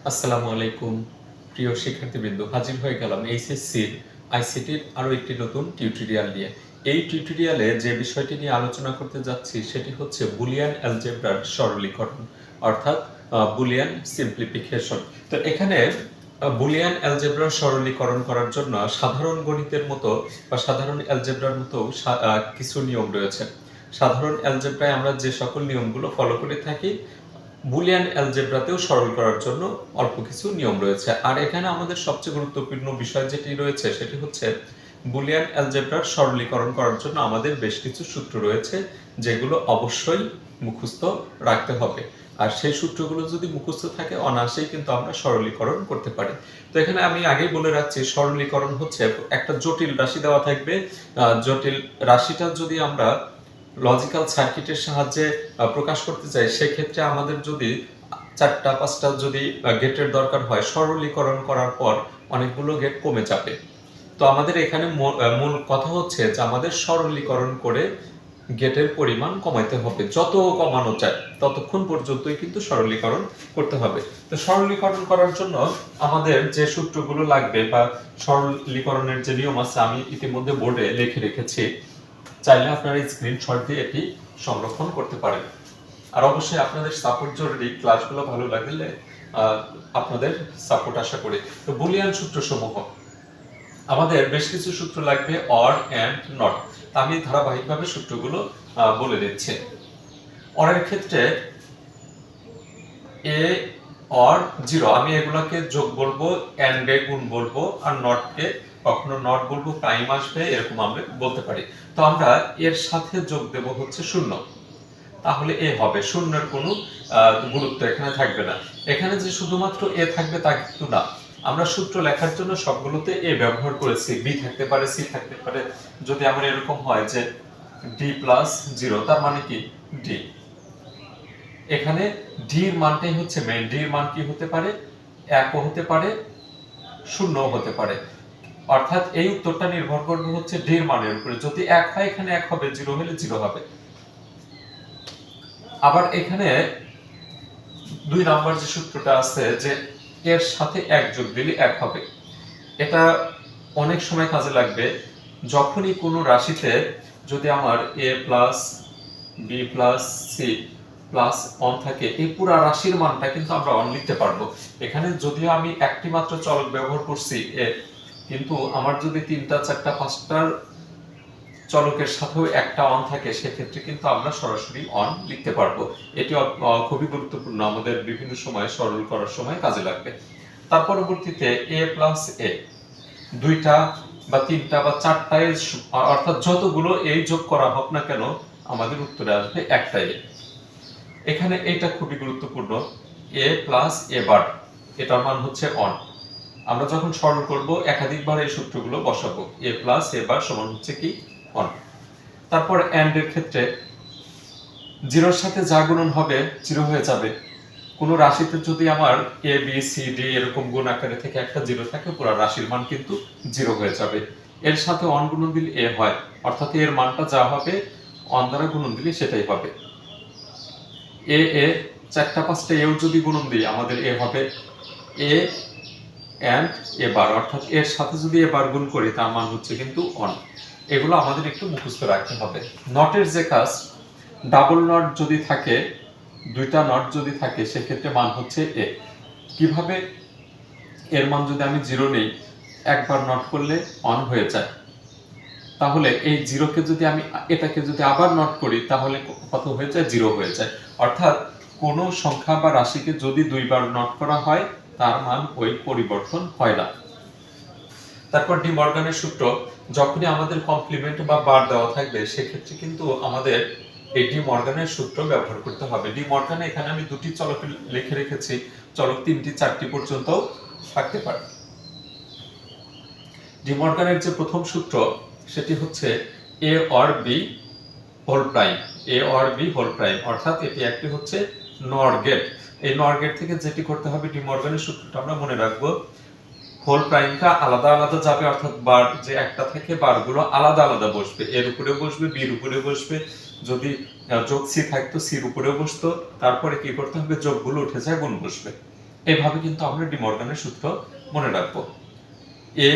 আসসালামু আলাইকুম প্রিয় শিক্ষার্থীবৃন্দ, হাজির হয়ে গেলাম এইচএসসির আইসিটির আরও একটি নতুন টিউটোরিয়াল নিয়ে। এই টিউটোরিয়ালে যে বিষয়টি নিয়ে আলোচনা করতে যাচ্ছি সেটি হচ্ছে বুলিয়ান অ্যালজেব্রার সরলীকরণ, অর্থাৎ বুলিয়ান সিম্পলিফিকেশন। তো এখানে বুলিয়ান অ্যালজেব্রার সরলীকরণ করার জন্য সাধারণ গণিতের মতো বা সাধারণ অ্যালজেব্রার মতো কিছু নিয়ম রয়েছে। সাধারণ অ্যালজেব্রায় আমরা যে সকল নিয়মগুলো ফলো করে থাকি, বুলিয়ান অ্যালজেব্রাতেও সরল করার জন্য অল্প কিছু নিয়ম রয়েছে। আর এখানে আমাদের সবচেয়ে গুরুত্বপূর্ণ বিষয় যেটি রয়েছে সেটি হচ্ছে বুলিয়ান অ্যালজেব্রার সরলীকরণ করার জন্য আমাদের বেশ কিছু সূত্র রয়েছে যেগুলো অবশ্যই মুখস্থ রাখতে হবে। আর সেই সূত্রগুলো যদি মুখস্থ থাকে অনায়াসেই কিন্তু আমরা সরলীকরণ করতে পারি। তো এখানে আমি আগেই বলে রাখছি, সরলীকরণ হচ্ছে একটা জটিল রাশি দেওয়া থাকবে। জটিল রাশিটা যদি আমরা লজিক্যাল সার্কিটের সাহায্যে প্রকাশ করতে চাই, সেক্ষেত্রে আমাদের যদি 4-5টা যদি গেটের দরকার হয়, সরলীকরণ করার পর অনেকগুলো গেট কমে যাবে। তো আমাদের এখানে মূল কথা হচ্ছে যে আমাদের সরলীকরণ করে গেটের পরিমাণ কমাইতে হবে, যত কমানো যায় ততক্ষণ পর্যন্তই কিন্তু সরলীকরণ করতে হবে। তো সরলীকরণ করার জন্য আমাদের যে সূত্রগুলো লাগবে বা সরলীকরণের যে নিয়ম আছে আমি ইতিমধ্যে বোর্ডে লিখে রেখেছি, চাইলে আপনারা স্ক্রিনশট দিয়ে এটি সংরক্ষণ করতে পারেন। আর অবশ্যই আপনাদের সাপোর্ট জরুরি, ক্লাসগুলো ভালো লাগলে আপনাদের সাপোর্ট আশা করি। তো বুলিয়ান সূত্রসমূহ আমাদের বেশ কিছু সূত্র লাগবে, অর এন্ড নট। আমি ধারাবাহিকভাবে সূত্রগুলো বলে দিচ্ছি। অরের ক্ষেত্রে এ অর 0, আমি এগুলোকে যোগ বলবো, এন্ড এ গুণ বলবো, আর নটকে কখনো নট বলবো, প্রাইম আসবে, এরকম আমরা বলতে পারি। তো আমরা এর সাথে যোগ দেব হচ্ছে 0, তাহলে এ হবে। শূন্যের কোনো গুরুত্ব এখানে থাকবে না। এখানে যে শুধুমাত্র এ থাকবে তা কিন্তু না, আমরা সূত্র লেখার জন্য সবগুলোতে এ ব্যবহার করেছি। বি থাকতে পারে, সি থাকতে পারে। যদি আমার এরকম হয় যে ডি প্লাস 0, তার মানে কি ডি। এখানে ডি এর মানটাই হচ্ছে মেইন। ডি এর মান কি হতে পারে? 1ও হতে পারে, 0ও হতে পারে। অর্থাৎ এই উত্তরটা নির্ভর করবে হচ্ছে ডি এর মানের উপরে। যদি 1 হয় এখানে 1 হবে, 0 হলে 0 হবে। আবার এখানে 2 নাম্বার যে সূত্রটা আছে যে এর সাথে 1 যোগ দিলে 1 হবে, এটা অনেক সময় কাজে লাগবে। যখনই কোনো রাশিতে যদি আমার a plus b plus c plus 1 থাকে, এই পুরো রাশির মানটা কিন্তু আমরা 1 লিখতে পারবো। এখানে যদিও আমি একটি মাত্র চলক ব্যবহার করছি a, কিন্তু আমার যদি 3টা 4টা 5টার চলকের সাথেও একটা অন থাকে, সেক্ষেত্রে কিন্তু আমরা সরাসরি অন লিখতে পারবো। এটি খুবই গুরুত্বপূর্ণ, আমাদের বিভিন্ন সময় সরল করার সময় কাজে লাগবে। তার পরবর্তীতে a প্লাস a, 2টা বা 3টা বা 4টায়, অর্থাৎ যতগুলো এই যোগ করা হোক না কেন আমাদের উত্তরে আসবে একটাই। এখানে এটা খুবই গুরুত্বপূর্ণ, a প্লাস a বার, এটার মান হচ্ছে অন। আমরা যখন সরল করব একাধিকবার এই সূত্রগুলো বসাবো। a প্লাস a বার সমান হচ্ছে কি? অন। তারপর এন্ড এর ক্ষেত্রে 0 এর সাথে যা গুণন হবে 0 হয়ে যাবে। কোন রাশিতে যদি আমার a b c d এরকম গুণ আকারে থেকে একটা 0 থাকে, পুরো রাশির মান কিন্তু 0 হয়ে যাবে। এর সাথে অন গুণন দিলে a হয়, অর্থাৎ এর মানটা যা হবে অন দ্বারা গুণন দিলে সেটাই হবে। a 4টা 5টা এও যদি গুণন দিই আমাদের a হবে a এন্ড a বার, অর্থাৎ এর সাথে যদি a বার গুণ করি তার মান হচ্ছে কিন্তু অন। এগুলো আমাদের একটু মুখস্থ রাখতে হবে। নটের যে কাজ, ডাবল নট যদি থাকে, 2টা নট যদি থাকে, সেক্ষেত্রে মান হচ্ছে এ। কিভাবে? এর মান যদি আমি 0 নেই, একবার নট করলে অন হয়ে যায়, তাহলে এই 0কে যদি আমি এটাকে যদি আবার নট করি তাহলে কত হয়ে যায়? 0 হয়ে যায়। অর্থাৎ কোনো সংখ্যা বা রাশিকে যদি 2বার নট করা হয় তার মান ওই পরিবর্তন হয় না। তারপর ডি মর্গানের সূত্র, যখনই আমাদের কমপ্লিমেন্ট বা বার দেওয়া থাকবে সেক্ষেত্রে কিন্তু আমাদের এই ডি মর্গানের সূত্র ব্যবহার করতে হবে। ডি মর্গানে এখানে আমি 2টি চলক লিখে রেখেছি, চলক 3টি 4টি পর্যন্ত থাকতে পারে। ডি মর্গানের যে প্রথম সূত্র সেটি হচ্ছে a or b whole prime, a or b whole prime, অর্থাৎ এটি একটি হচ্ছে নর গেট। এই নর গেট থেকে যেটি করতে হবে, ডি মর্গানের সূত্রটা আমরা মনে রাখবো। হোল প্রাইমটা আলাদা আলাদা যাবে, অর্থাৎ বার যে একটা থেকে বারগুলো আলাদা আলাদা বসবে, এর উপরে বসবে, বির উপরে বসবে। যদি যোগ সি থাকতো সির উপরেও বসতো। তারপরে কি করতে হবে? যোগগুলো উঠে যায়, গুণ বসবে। এইভাবে কিন্তু আমরা ডি মর্গানের সূত্র মনে রাখবো। এ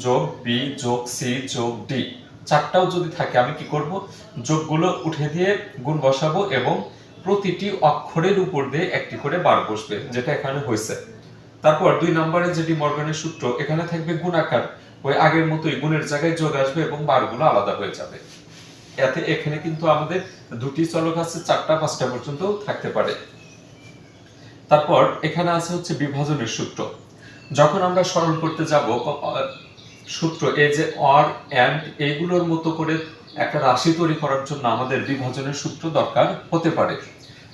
যোগ বি যোগ সি যোগ ডি, চারটাও যদি থাকে আমি কি করব, যোগগুলো উঠে দিয়ে গুণ বসাবো এবং প্রতিটি অক্ষরের উপর দিয়ে একটি করে বার বসবে, যেটা এখানে হয়েছে। তারপর 2 নম্বরে যে ডি মর্গানের সূত্র, এখানে থাকবে গুণাকার, ওই আগের মতোই গুণের জায়গায় যোগ আসবে এবং বারগুলো আলাদা হয়ে যাবে। এতে এখানে কিন্তু আমাদের দুটি চলক আছে, 4টা 5টা পর্যন্ত থাকতে পারে। তারপর এখানে আছে হচ্ছে বিভাজনের সূত্র। যখন আমরা সরল করতে যাব সূত্র, এই যে অর এন্ড এইগুলোর মতো করে একটা রাশি তৈরি করার জন্য আমাদের বিভাজনের সূত্র দরকার হতে পারে।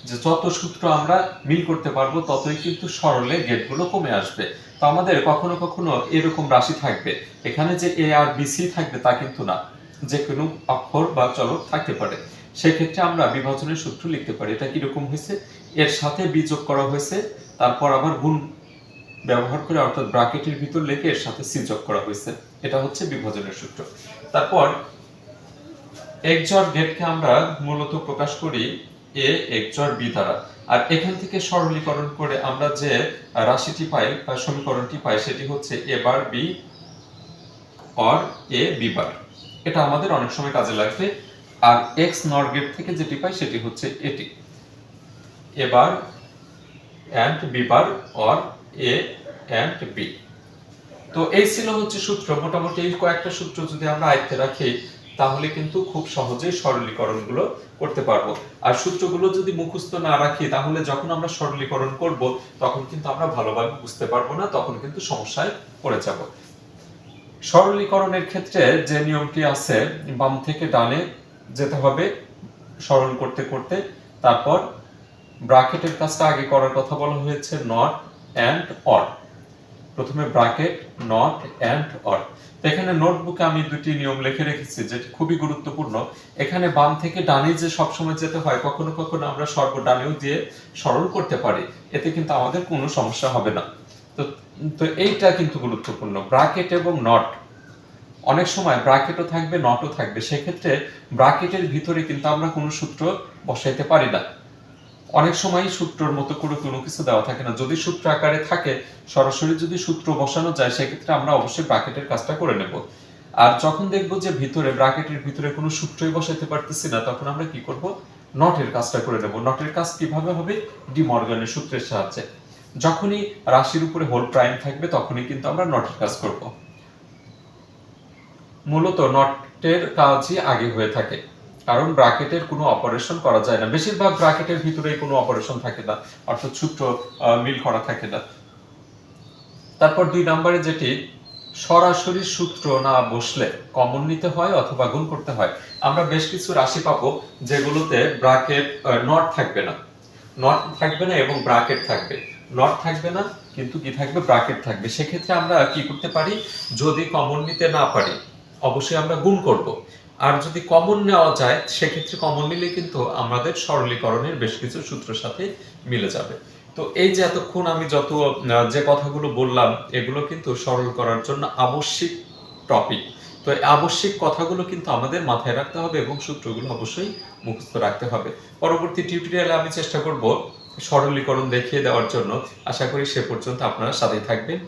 যে যত সূত্র আমরা মিল করতে পারবো ততই কিন্তু সরলে গেটগুলো কমে আসবে। তো আমাদের কখনো কখনো এরকম রাশি থাকবে, এখানে যে এ আর বি সি থাকবে তা কিন্তু না, যে কোনো অক্ষর বা চলক থাকতে পারে। সেক্ষেত্রে আমরা বিভাজনের সূত্র লিখতে পারি। এটা কিরকম হয়েছে, এর সাথে বি যোগ করা হয়েছে, তারপর আবার গুণ ব্যবহার করে অর্থাৎ ব্র্যাকেটের ভিতর লিখে এর সাথে সি যোগ করা হয়েছে। এটা হচ্ছে বিভাজনের সূত্র। তারপর XOR গেটকে আমরা মূলত প্রকাশ করি এ XOR বি দ্বারা। আর এখান থেকে সরলীকরণ করে আমরা যে রাশিটি পাই বা সমীকরণটি পাই সেটি হচ্ছে A bar B or A B bar. এটা আমাদের অনেক সময় কাজে লাগবে। আর এক্স নর গেট থেকে যেটি পাই সেটি হচ্ছে এটি, A bar and B bar or A and B. তো এই ছিল হচ্ছে সূত্র। মোটামুটি এই কয়েকটা সূত্র যদি আমরা আয়ত্তে রাখি তাহলে কিন্তু খুব সহজেই সরলীকরণগুলো করতে পারবো। আর সূত্রগুলো যদি মুখস্থ না রাখি তাহলে যখন আমরা সরলীকরণ করব তখন কিন্তু আমরা ভালোভাবে বুঝতে পারবো না, তখন কিন্তু সমস্যায় পড়ে যাব। সরলীকরণের ক্ষেত্রে যে নিয়মটি আছে, বাম থেকে ডানে যেতে হবে সরল করতে করতে। তারপর ব্র্যাকেটের কাজটা আগে করার কথা বলা হয়েছে, নট এন্ড অর। প্রথমে ব্র্যাকেট, নট এন্ড অর। এখানে নোটবুকে আমি দুটি নিয়ম লিখে রেখেছি যেটি খুবই গুরুত্বপূর্ণ। এখানে বাম থেকে ডানে যে সবসময় যেতে হয়, কখনো কখনো আমরা সর্বডানেও দিয়ে সরল করতে পারি, এতে কিন্তু আমাদের কোনো সমস্যা হবে না। তো এইটা কিন্তু গুরুত্বপূর্ণ, ব্র্যাকেট এবং নট। অনেক সময় ব্র্যাকেটও থাকবে নটও থাকবে, সেক্ষেত্রে ব্র্যাকেটের ভিতরে কিন্তু আমরা কোনো সূত্র বসাইতে পারি না। অনেক সময় সূত্রের মতো করে কোনো কিছু দেওয়া থাকে না, যদি সূত্র আকারে থাকে সরাসরি যদি সূত্র বসানো যায় সেক্ষেত্রে আমরা অবশ্যই ব্র্যাকেটের কাজটা করে নেব। আর যখন দেখবো যে ভিতরে ব্র্যাকেটের ভিতরে কোনো সূত্রই বসাইতে পারতেছি না, তখন আমরা কি করব, নটের কাজটা করে নেব। নটের কাজ কিভাবে হবে, ডি মর্গানের সূত্রের সাহায্যে। যখনই রাশির উপরে হোল প্রাইম থাকবে তখনই কিন্তু আমরা নটের কাজ করব। মূলত নটের কাজই আগে হয়ে থাকে, কারণ ব্র্যাকেটের কোনো অপারেশন করা যায় না। বেশিরভাগ ব্র্যাকেটের ভিতরে কোনো অপারেশন থাকে না, অর্থাৎ সূত্র মিল করা থাকে না। তারপর 2 নম্বরে যেটি, সরাসরি সূত্র না বসলে কমন নিতে হয় অথবা গুণ করতে হয়। আমরা বেশ কিছু রাশি পাবো যেগুলোতে ব্র্যাকেট নট থাকবে না, নট থাকবে না এবং ব্র্যাকেট থাকবে। নট থাকবে না কিন্তু কি থাকবে, ব্র্যাকেট থাকবে। সেক্ষেত্রে আমরা কি করতে পারি, যদি কমন নিতে না পারি অবশ্যই আমরা গুণ করব। আর যদি কমন নেওয়া যায় সেক্ষেত্রে কমন নিলে কিন্তু আমাদের সরলীকরণের বেশ কিছু সূত্রের সাথে মিলে যাবে। তো এই যে এতক্ষণ আমি যত যে কথাগুলো বললাম এগুলো কিন্তু সরল করার জন্য আবশ্যিক টপিক। তো এই আবশ্যিক কথাগুলো কিন্তু আমাদের মাথায় রাখতে হবে এবং সূত্রগুলো অবশ্যই মুখস্থ রাখতে হবে। পরবর্তী টিউটোরিয়ালে আমি চেষ্টা করব সরলীকরণ দেখিয়ে দেওয়ার জন্য। আশা করি সে পর্যন্ত আপনারা সাথেই থাকবেন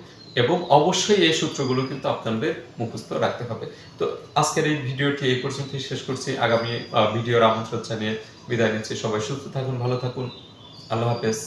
এবং অবশ্যই এই সূত্রগুলো কিন্তু আপনাদের মুখস্থ রাখতে হবে। তো আজকের এই ভিডিওটি এই পর্যন্তই শেষ করছি। আগামী ভিডিওর আমন্ত্রণ জানিয়ে বিদায় নিচ্ছি। সবাই সুস্থ থাকুন, ভালো থাকুন। আল্লাহ হাফেজ।